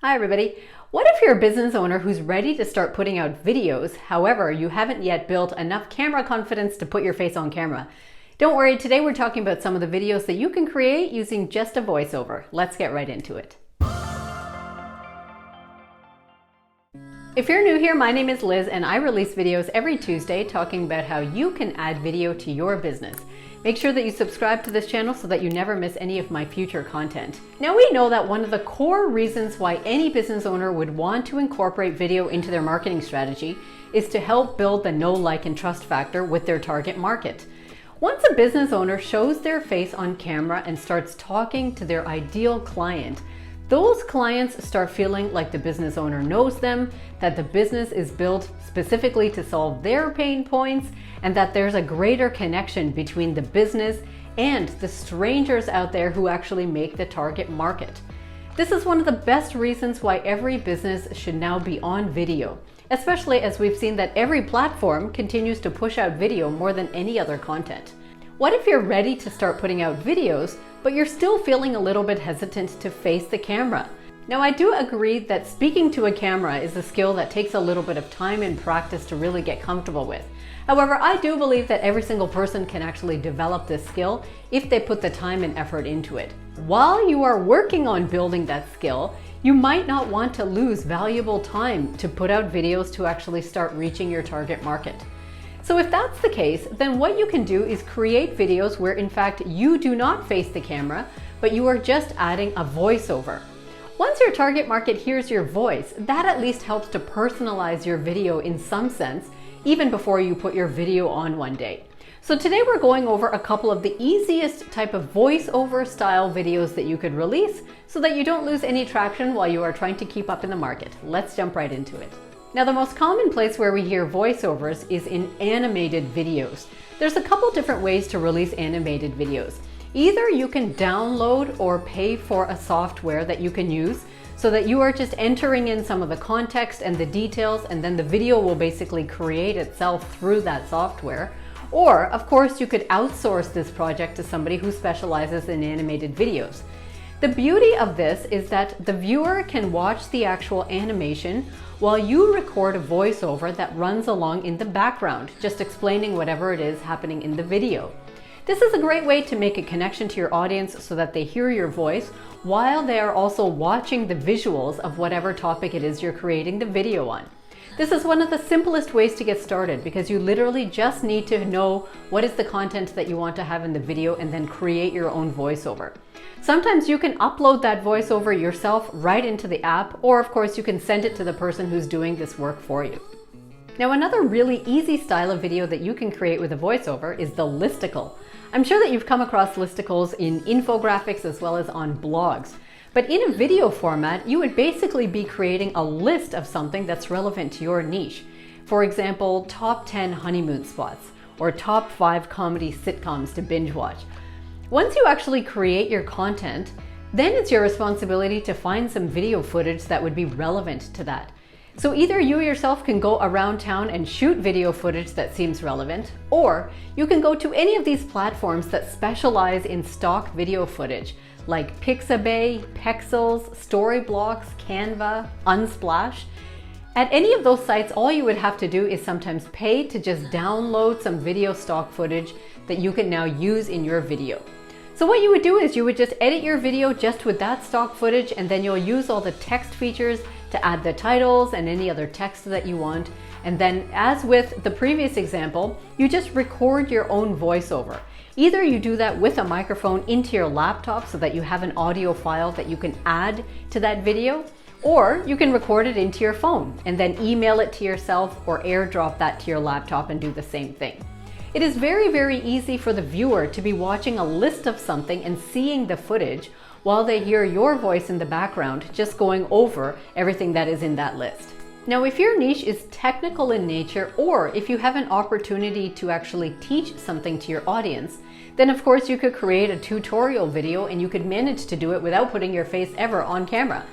Hi everybody. What if you're a business owner who's ready to start putting out videos, however, you haven't yet built enough camera confidence to put your face on camera? Don't worry, today we're talking about some of the videos that you can create using just a voiceover. Let's get right into it. If you're new here, my name is Liz and I release videos every Tuesday talking about how you can add video to your business. Make sure that you subscribe to this channel so that you never miss any of my future content. Now we know that one of the core reasons why any business owner would want to incorporate video into their marketing strategy is to help build the know, like, and trust factor with their target market. Once a business owner shows their face on camera and starts talking to their ideal client, those clients start feeling like the business owner knows them, that the business is built specifically to solve their pain points, and that there's a greater connection between the business and the strangers out there who actually make the target market. This is one of the best reasons why every business should now be on video, especially as we've seen that every platform continues to push out video more than any other content. What if you're ready to start putting out videos, but you're still feeling a little bit hesitant to face the camera? Now, I do agree that speaking to a camera is a skill that takes a little bit of time and practice to really get comfortable with. However, I do believe that every single person can actually develop this skill if they put the time and effort into it. While you are working on building that skill, you might not want to lose valuable time to put out videos to actually start reaching your target market. So if that's the case, then what you can do is create videos where in fact you do not face the camera, but you are just adding a voiceover. Once your target market hears your voice, that at least helps to personalize your video in some sense, even before you put your video on one day. So today we're going over a couple of the easiest type of voiceover style videos that you could release so that you don't lose any traction while you are trying to keep up in the market. Let's jump right into it. Now, the most common place where we hear voiceovers is in animated videos. There's a couple different ways to release animated videos. Either you can download or pay for a software that you can use so that you are just entering in some of the context and the details, and then the video will basically create itself through that software. Or, of course, you could outsource this project to somebody who specializes in animated videos. The beauty of this is that the viewer can watch the actual animation while you record a voiceover that runs along in the background, just explaining whatever it is happening in the video. This is a great way to make a connection to your audience so that they hear your voice while they are also watching the visuals of whatever topic it is you're creating the video on. This is one of the simplest ways to get started because you literally just need to know what is the content that you want to have in the video and then create your own voiceover. Sometimes you can upload that voiceover yourself right into the app, or of course you can send it to the person who's doing this work for you. Now, another really easy style of video that you can create with a voiceover is the listicle. I'm sure that you've come across listicles in infographics as well as on blogs. But in a video format, you would basically be creating a list of something that's relevant to your niche. For example, top 10 honeymoon spots or top 5 comedy sitcoms to binge watch. Once you actually create your content, then it's your responsibility to find some video footage that would be relevant to that. So either you yourself can go around town and shoot video footage that seems relevant, or you can go to any of these platforms that specialize in stock video footage, like Pixabay, Pexels, Storyblocks, Canva, Unsplash. At any of those sites, all you would have to do is sometimes pay to just download some video stock footage that you can now use in your video. So what you would do is you would just edit your video just with that stock footage, and then you'll use all the text features to add the titles and any other text that you want. And then, as with the previous example, you just record your own voiceover. Either you do that with a microphone into your laptop so that you have an audio file that you can add to that video, or you can record it into your phone and then email it to yourself or airdrop that to your laptop and do the same thing. It is very, very easy for the viewer to be watching a list of something and seeing the footage while they hear your voice in the background just going over everything that is in that list. Now, if your niche is technical in nature, or if you have an opportunity to actually teach something to your audience, then of course you could create a tutorial video and you could manage to do it without putting your face ever on camera.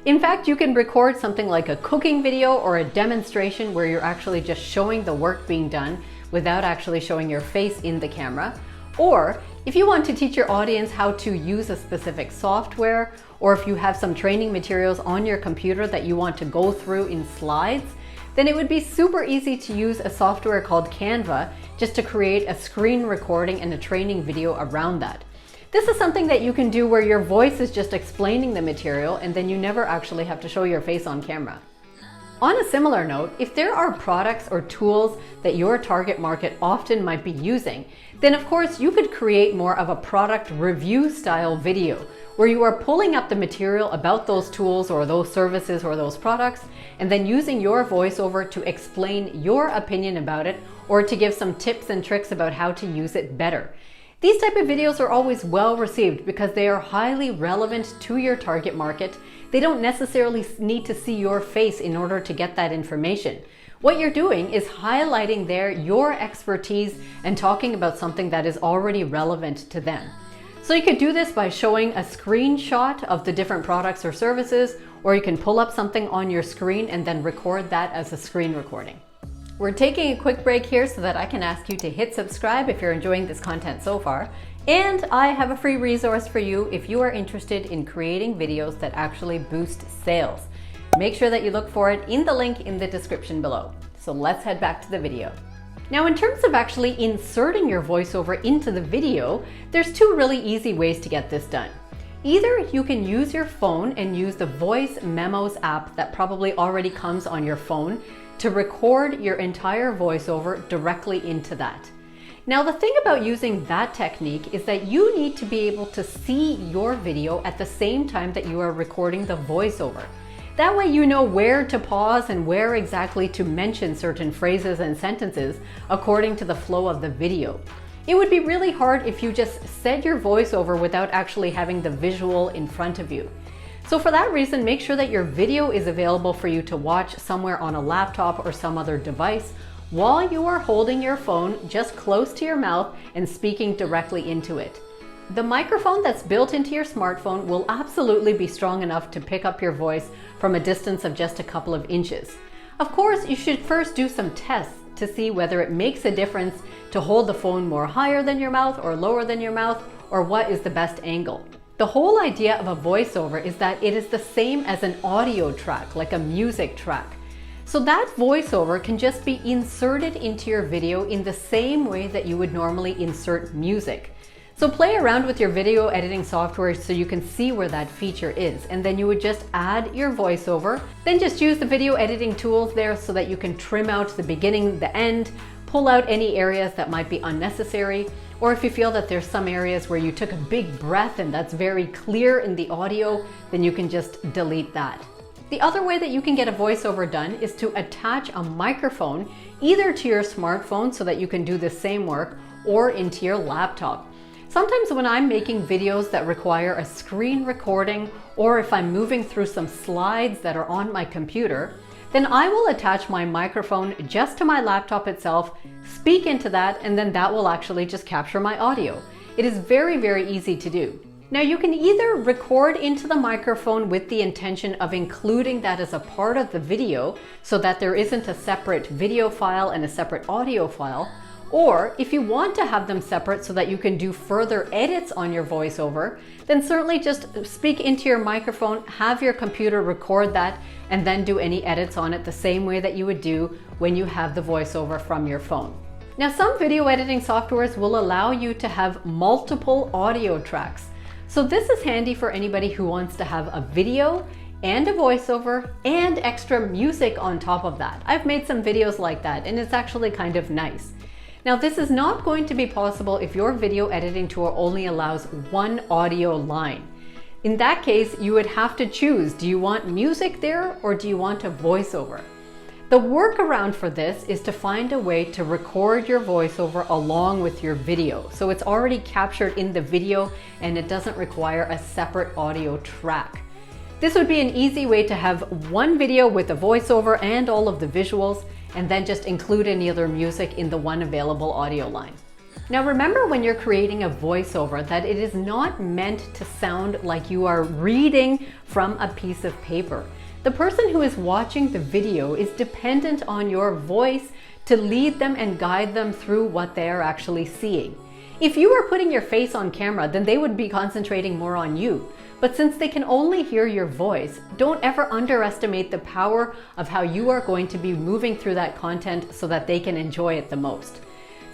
In fact, you can record something like a cooking video or a demonstration where you're actually just showing the work being done without actually showing your face in the camera. Or If you want to teach your audience how to use a specific software, or if you have some training materials on your computer that you want to go through in slides, then it would be super easy to use a software called Canva just to create a screen recording and a training video around that. This is something that you can do where your voice is just explaining the material and then you never actually have to show your face on camera. On a similar note, if there are products or tools that your target market often might be using, then of course you could create more of a product review style video where you are pulling up the material about those tools or those services or those products and then using your voiceover to explain your opinion about it or to give some tips and tricks about how to use it better. These type of videos are always well received because they are highly relevant to your target market. They don't necessarily need to see your face in order to get that information. What you're doing is highlighting there your expertise and talking about something that is already relevant to them. So you could do this by showing a screenshot of the different products or services, or you can pull up something on your screen and then record that as a screen recording. We're taking a quick break here so that I can ask you to hit subscribe if you're enjoying this content so far. And I have a free resource for you if you are interested in creating videos that actually boost sales. Make sure that you look for it in the link in the description below. So let's head back to the video. Now, in terms of actually inserting your voiceover into the video, there's two really easy ways to get this done. Either you can use your phone and use the Voice Memos app that probably already comes on your phone to record your entire voiceover directly into that. Now, the thing about using that technique is that you need to be able to see your video at the same time that you are recording the voiceover. That way you know where to pause and where exactly to mention certain phrases and sentences according to the flow of the video. It would be really hard if you just said your voiceover without actually having the visual in front of you. So for that reason, make sure that your video is available for you to watch somewhere on a laptop or some other device while you are holding your phone just close to your mouth and speaking directly into it. The microphone that's built into your smartphone will absolutely be strong enough to pick up your voice from a distance of just a couple of inches. Of course, you should first do some tests to see whether it makes a difference to hold the phone more higher than your mouth or lower than your mouth, or what is the best angle. The whole idea of a voiceover is that it is the same as an audio track, like a music track. So that voiceover can just be inserted into your video in the same way that you would normally insert music. So play around with your video editing software so you can see where that feature is, and then you would just add your voiceover. Then just use the video editing tools there so that you can trim out the beginning, the end, pull out any areas that might be unnecessary, or if you feel that there's some areas where you took a big breath and that's very clear in the audio, then you can just delete that. The other way that you can get a voiceover done is to attach a microphone either to your smartphone so that you can do the same work, or into your laptop. Sometimes when I'm making videos that require a screen recording, or if I'm moving through some slides that are on my computer, then I will attach my microphone just to my laptop itself, speak into that, and then that will actually just capture my audio. It is very, very easy to do. Now, you can either record into the microphone with the intention of including that as a part of the video so that there isn't a separate video file and a separate audio file, or if you want to have them separate so that you can do further edits on your voiceover, then certainly just speak into your microphone, have your computer record that, and then do any edits on it the same way that you would do when you have the voiceover from your phone. Now, some video editing softwares will allow you to have multiple audio tracks. So this is handy for anybody who wants to have a video and a voiceover and extra music on top of that. I've made some videos like that, and it's actually kind of nice. Now, this is not going to be possible if your video editing tool only allows one audio line. In that case, you would have to choose, do you want music there or do you want a voiceover? The workaround for this is to find a way to record your voiceover along with your video. So it's already captured in the video and it doesn't require a separate audio track. This would be an easy way to have one video with a voiceover and all of the visuals, and then just include any other music in the one available audio line. Now, remember when you're creating a voiceover that it is not meant to sound like you are reading from a piece of paper. The person who is watching the video is dependent on your voice to lead them and guide them through what they are actually seeing. If you were putting your face on camera, then they would be concentrating more on you. But since they can only hear your voice, don't ever underestimate the power of how you are going to be moving through that content so that they can enjoy it the most.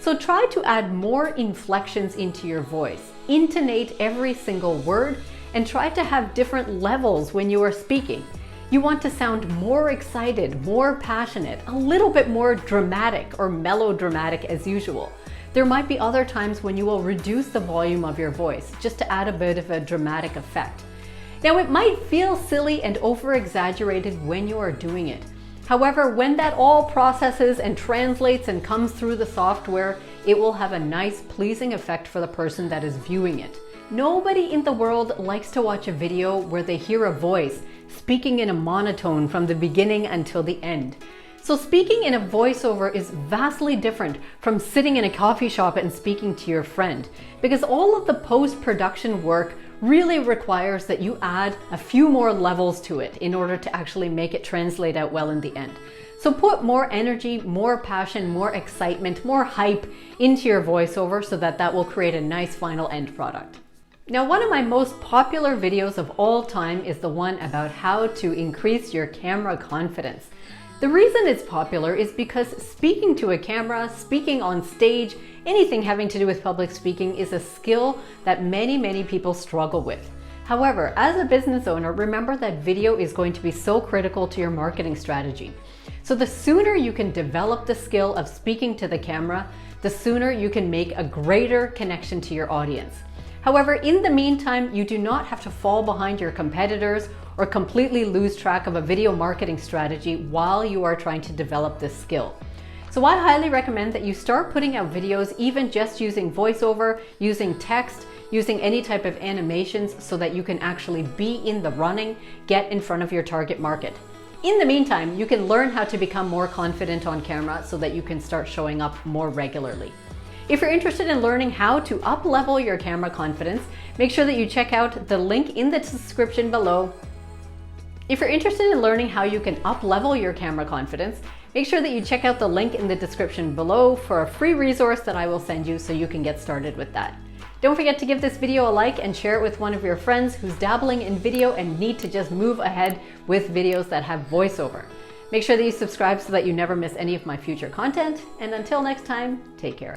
So try to add more inflections into your voice, intonate every single word, and try to have different levels when you are speaking. You want to sound more excited, more passionate, a little bit more dramatic or melodramatic as usual. There might be other times when you will reduce the volume of your voice just to add a bit of a dramatic effect. Now, it might feel silly and over-exaggerated when you are doing it. However, when that all processes and translates and comes through the software, it will have a nice, pleasing effect for the person that is viewing it. Nobody in the world likes to watch a video where they hear a voice speaking in a monotone from the beginning until the end. So speaking in a voiceover is vastly different from sitting in a coffee shop and speaking to your friend, because all of the post-production work really requires that you add a few more levels to it in order to actually make it translate out well in the end. So put more energy, more passion, more excitement, more hype into your voiceover so that that will create a nice final end product. Now, one of my most popular videos of all time is the one about how to increase your camera confidence. The reason it's popular is because speaking to a camera, speaking on stage, anything having to do with public speaking is a skill that many people struggle with. However, as a business owner, remember that video is going to be so critical to your marketing strategy. So the sooner you can develop the skill of speaking to the camera, the sooner you can make a greater connection to your audience. However, in the meantime, you do not have to fall behind your competitors or completely lose track of a video marketing strategy while you are trying to develop this skill. So I highly recommend that you start putting out videos even just using voiceover, using text, using any type of animations so that you can actually be in the running, get in front of your target market. In the meantime, you can learn how to become more confident on camera so that you can start showing up more regularly. If you're interested in learning how to up-level your camera confidence, make sure that you check out the link in the description below. If you're interested in learning how you can up-level your camera confidence, make sure that you check out the link in the description below for a free resource that I will send you so you can get started with that. Don't forget to give this video a like and share it with one of your friends who's dabbling in video and need to just move ahead with videos that have voiceover. Make sure that you subscribe so that you never miss any of my future content. And until next time, take care.